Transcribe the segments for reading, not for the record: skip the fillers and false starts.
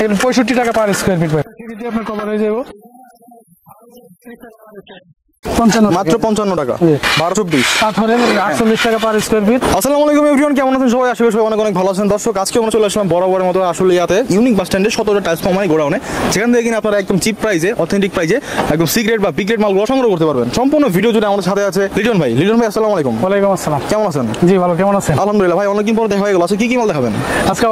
65 টাকা per square feet ভাই। যদি আপনার কভার হয়ে যাবে 55 মাত্র 55 টাকা 12-24 পাথরের 48 টাকা পার স্কয়ার ফিট। আসসালামু আলাইকুম এভরিওয়ান, কেমন আছেন সবাই? আশা করি সবাই অনেক ভালো আছেন। দর্শক, আজকে আমরা চলে আসলাম বরাবরের মতো আশুলিয়াতে ইউনিক বাস স্ট্যান্ডে 17 টাইলস কোম্পানি গোডাউনে, যেখান থেকে কিনা আপনারা একদম চিপ প্রাইসে, অথেন্টিক প্রাইসে একদম সিক্রেট বা বিগ রেট মালগুলো সংগ্রহ করতে পারবেন। সম্পূর্ণ ভিডিও জুড়ে আমাদের সাথে আছে লিটন ভাই। লিটন ভাই আসসালামু আলাইকুম। ওয়ালাইকুম আসসালাম। কেমন আছেন? জি ভালো, কেমন আছেন? আলহামদুলিল্লাহ ভাই, অনেকদিন পর দেখা হয়ে গেল। আজকে কি কি মাল দেখাবেন? আজকে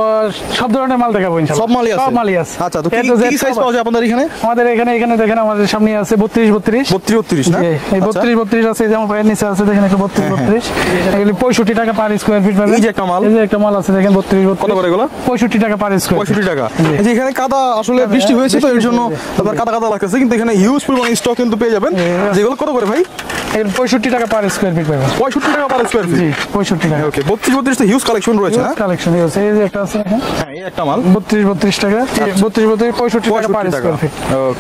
সব ধরনের মাল দেখাবো ইনশাআল্লাহ। সব মালই আছে? সব মালই আছে। আচ্ছা, তো কি সাইজ পাওয়া যায় আপনাদের এখানে? আমাদের এখানে দেখেন, আমাদের সামনে আছে 32-32 না? এই 32-32 আছে, যেমন পায়ের নিচে আছে দেখেন একটা 32-32, এগুলি 65 টাকা পার স্কয়ার ফিট পাবেন। এই যে একটা মাল, এই যে একটা মাল আছে দেখেন 32-32, কত করে এগুলো? 65 টাকা পার স্কয়ার। 65 টাকা। এই যে এখানে কাদা আসলে বৃষ্টি হয়েছে তো এর জন্য আপনার কাদা লাগতেছে, কিন্তু এখানে হিউজ পরিমাণ স্টক কিন্তু পেয়ে যাবেন। যেগুলো কত করে ভাই? 65 টাকা পার স্কয়ার ফিট পাবেন। 65 টাকা পার স্কয়ার ফিট? জি 65 টাকা। ওকে, 32-32 তো হিউজ কালেকশন রয়েছে না? কালেকশন আছে, এই যে একটা আছে এখানে। হ্যাঁ, এই একটা মাল 32-32 টাকা, 32-32 65 টাকা পার স্কয়ার ফিট।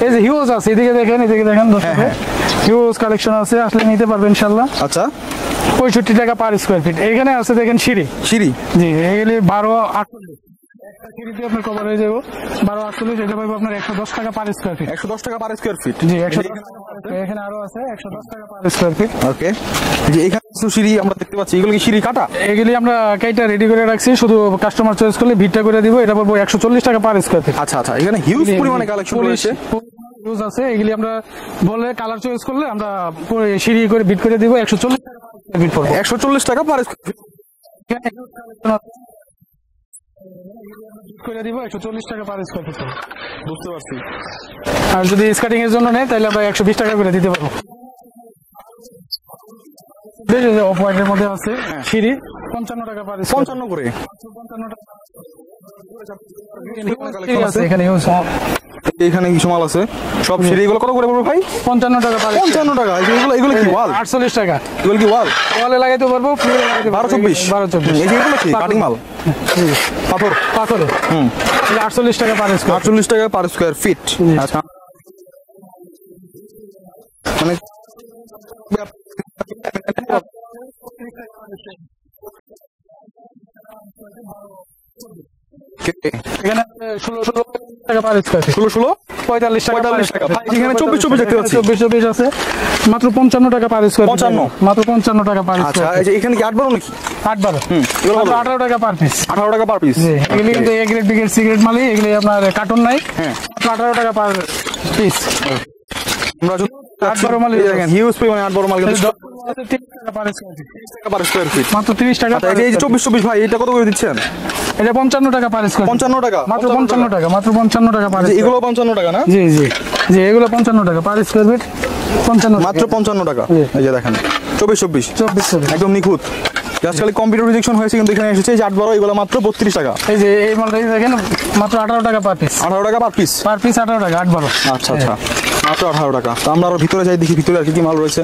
এই যে হিউজ আছে, এদিকে দেখেন দর্শক, হিউজ কালেকশন আছে, আসলে নিতে পারবেন ইনশাআল্লাহ। আচ্ছা, 65 টাকা পার স্কয়ার ফিট। এখানে আছে দেখেন সিঁড়ি। জি, এগুলি 12-48 একটা সিঁড়িতে আপনার কভার হয়ে যাবে 12-48, এটা পাবো আপনার 110 টাকা পার স্কয়ার ফিট। 110 টাকা পার স্কয়ার ফিট? জি 110 টাকা। এখানে আরো আছে 110 টাকা পার স্কয়ার ফিট। ওকে, যে এখানে কিছু সিঁড়ি আমরা দেখতে পাচ্ছি, এগুলো কি সিঁড়ি কাটা? এগুলি আমরা কাইটা রেডি করে রাখছি, শুধু কাস্টমার চয়েস করলে ভিটটা করে দিব। এটা পাবো 140 টাকা পার স্কয়ার ফিট। আচ্ছা, এখানে হিউজ পরিমাণে কালেকশন রয়েছে, ইউজ আছে। এগুলি আমরা বলে কালার চয়েস করলে আমরা সিঁড়ি করে বিট করে দিব, 140 টাকা পার স্কয়ার ফিট পড়বে। 140 টাকা পার স্কয়ার ফিট করে দিব, 140 টাকা পার স্কয়ার ফিট। বুঝতে পারছি। আর যদি স্কার্টিং এর জন্য নেয় তাহলে আমরা 120 টাকা করে দিতে পারবো। অফ হোয়াইটের মধ্যে আছে সিঁড়ি 55 টাকা পার স্কয়ার। 55 করে? 55 টাকা আছে এখানে। এখানে কিছু মাল আছে, সব সিঁড়ি। এগুলো কত করে পড়বে ভাই? 55 টাকা পার। 55 টাকা। এগুলো কি ওয়াল? 48 টাকা। এগুলো কি ওয়াল? ওয়ালে লাগাইতে পারবো, ফ্লোরে লাগাইতে পারবো। 12-24 এই যেগুলো কি কাটিং মাল? পাথর। 48 টাকা পার স্কয়ার। 48 টাকা পার স্কয়ার ফিট। আচ্ছা, মানে এখানে 16 টাকা পার স্কয়ার ফিট। 45 টাকা। এখানে 24 দেখতে পাচ্ছি। 24 আছে, মাত্র 55 টাকা পার স্কয়ার। 55 মাত্র 55 টাকা পার আচ্ছা, স্কয়ার। এই যে এখানে কি 8-12 নাকি? 8-12 এগুলো 18 টাকা পার পিস। 18 টাকা পার পিস। এগুলি কিন্তু A grade B grade C grade মালই, এগুলি আপনার কার্টুন নাই। মাত্র 18 টাকা পার পিস। আমরা 8-12 মাল দেখেন, হিউজ পরিমাণে 8-12 মাল কিন্তু 30 টাকা পার স্কয়ার ফিট। 30 টাকা পার স্কয়ার ফিট। মাত্র 30 টাকা। এই যে 24 ভাই, এটা কত করে দিচ্ছেন? এটা 55 টাকা পার স্কয়ার। 55 টাকা? মাত্র 55 টাকা, মাত্র 55 টাকা পার। এগুলো 55 টাকা না? জি এগুলো 55 টাকা পার স্কয়ার ফিট। 55 মাত্র 55 টাকা। এই যে দেখেন 24 একদম নিখুঁত। জাস্ট খালি কম্পিউটার রিজেকশন হয়েছে, কিন্তু এখানে এসেছে যে 8-12, এগুলো মাত্র 32 টাকা। এই যে এই মালটা দেখেন, মাত্র 18 টাকা পার পিস। 18 টাকা পার পিস? 18 টাকা 8-12। আচ্ছা, মাত্র 18 টাকা। তো আমরা আরো ভিতরে যাই, দেখি ভিতরে আর কি মাল রয়েছে।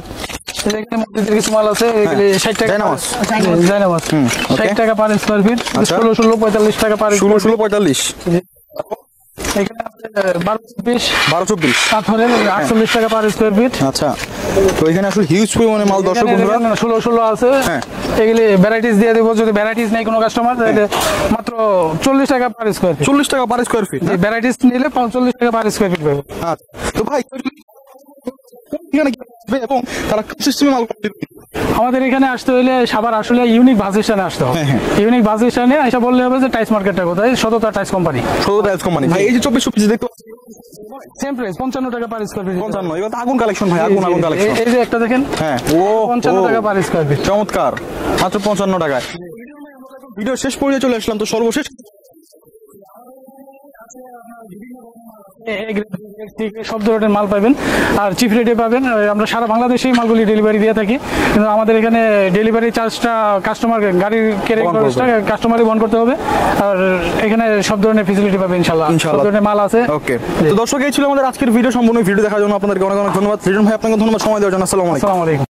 এখানে মধ্যে কিছু মাল আছে, এগুলি 60 টাকা। জায়নামাজ 60 টাকা পার স্কয়ার ফিট। 16-45 টাকা পার। 16-45। এখানে আছে 12-24 পাথরের 48 টাকা পার স্কয়ার ফিট। আচ্ছা, তো এখানে আসলে হিউজ পরিমাণে মাল। দর্শক বন্ধুরা 16 আছে। এগুলি ভ্যারাইটিস দিয়ে দেবো, যদি ভ্যারাইটিস নেই কোনো কাস্টমার তাহলে মাত্র 40 টাকা পার স্কয়ার ফিট। 40 টাকা পার স্কয়ার ফিট। ভ্যারাইটিস নিলে 40 টাকা পার স্কয়ার ফিট পাবে। আচ্ছা, তো ভাই এখানে এবং তারা সিস্টেমে মাল আমাদের এখানে আসতে হলে সবার আসলে ইউনিক বাস স্ট্যান্ডে আসতে হবে। ইউনিক বাস স্ট্যান্ডে এসে বললে হবে যে টাইস মার্কেটটা কোথায়? সততা টাইস কোম্পানি। ভাই এই যে 24 দেখতে সেম প্রাইস 55 টাকা পার স্কয়ার ফিট। 55। এগুলো তো আগুন কালেকশন ভাই, আগুন কালেকশন। এই যে একটা দেখেন, 55 টাকা পার স্কয়ার ফিট। চমৎকার, মাত্র 55 টাকায়। ভিডিও শেষ পর্যায়ে চলে আসলাম, তো সর্বশেষ সব ধরনের মাল পাবেন, আর চিপ রেটে পাবেন। আমরা সারা বাংলাদেশেই মালগুলি ডেলিভারি দিয়ে থাকি, কিন্তু আমাদের এখানে ডেলিভারি চার্জটা কাস্টমার, গাড়ির ক্যারিং খরচটা কাস্টমারই বহন করতে হবে। আর এখানে সব ধরনের ফেসিলিটি পাবেন ইনশাআল্লাহ, সব ধরনের মাল আছে। ওকে, তো দর্শক এই ছিল আমাদের আজকের ভিডিও। সম্পূর্ণ ভিডিও দেখার জন্য আপনাদেরকে অনেক ধন্যবাদ। লিটন ভাই, আপনাকে ধন্যবাদ সময় দেওয়ার জন্য। আসসালামু আলাইকুম।